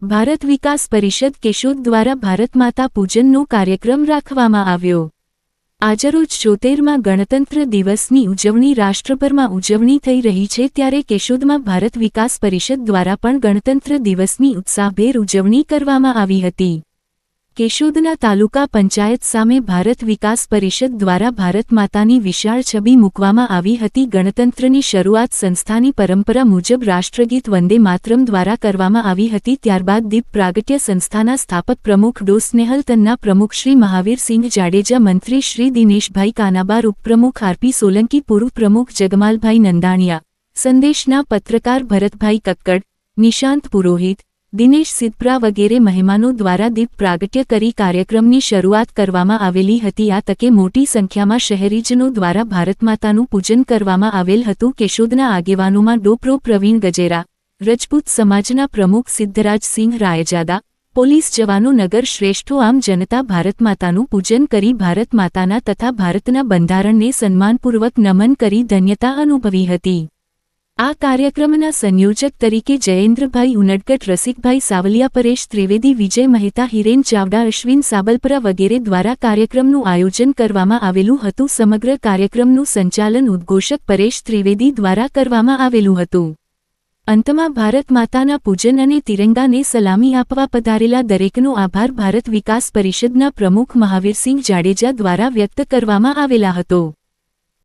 ભારત વિકાસ પરિષદ કેશોદ દ્વારા ભારત માતા પૂજનનો કાર્યક્રમ રાખવામાં આવ્યો। આજરોજ ৭૪માં ગણતંત્ર દિવસની ઉજવણી રાષ્ટ્રભરમાં ઉજવણી થઈ રહી છે, ત્યારે કેશોદમાં ભારત વિકાસ પરિષદ દ્વારા પણ ગણતંત્ર દિવસની ઉત્સાહભેર ઉજવણી કરવામાં આવી હતી। કેશોદના તાલુકા પંચાયત સામે ભારત વિકાસ પરિષદ દ્વારા ભારત માતાની વિશાળ છબી મૂકવામાં આવી હતી। ગણતંત્રની શરૂઆત સંસ્થાની પરંપરા મુજબ રાષ્ટ્રગીત વંદે માતરમ દ્વારા કરવામાં આવી હતી। ત્યારબાદ દીપ પ્રાગટ્ય સંસ્થાના સ્થાપક પ્રમુખ ડો સ્નેહલ તન્ના, પ્રમુખ શ્રી મહાવીરસિંહ જાડેજા, મંત્રી શ્રી દિનેશભાઈ કાનાબાર, ઉપપ્રમુખ આરપી સોલંકી, પૂર્વ પ્રમુખ જગમાલભાઈ નંદાણીયા, સંદેશના પત્રકાર ભરતભાઈ કક્કડ, નિશાંત પુરોહિત, દિનેશ સિદ્ધપરા વગેરે મહેમાનો દ્વારા દીપ પ્રાગટ્ય કરી કાર્યક્રમની શરૂઆત કરવામાં આવેલી હતી। આ તકે મોટી સંખ્યામાં શહેરીજનો દ્વારા ભારતમાતાનું પૂજન કરવામાં આવેલ હતું। કેશોદના આગેવાનોમાં ડો પ્રો પ્રવીણ ગજેરા, રજપૂત સમાજના પ્રમુખ સિદ્ધરાજસિંહ રાયજાદા, પોલીસ જવાનો, નગર શ્રેષ્ઠો, આમ જનતા ભારતમાતાનું પૂજન કરી ભારત માતાના તથા ભારતના બંધારણને સન્માનપૂર્વક નમન કરી ધન્યતા અનુભવી હતી। આ કાર્યક્રમના સંયોજક તરીકે જયેન્દ્રભાઈ ઉનડકટ, રસિકભાઈ સાવલિયા, પરેશ ત્રિવેદી, વિજય મહેતા, હિરેન ચાવડા, અશ્વિન સાબલપરા વગેરે દ્વારા કાર્યક્રમનું આયોજન કરવામાં આવેલું હતું। સમગ્ર કાર્યક્રમનું સંચાલન ઉદ્ઘોષક પરેશ ત્રિવેદી દ્વારા કરવામાં આવેલું હતું। અંતમાં ભારત માતાના પૂજન અને તિરંગાને સલામી આપવા પધારેલા દરેકનો આભાર ભારત વિકાસ પરિષદના પ્રમુખ મહાવીરસિંહ જાડેજા દ્વારા વ્યક્ત કરવામાં આવેલા હતો।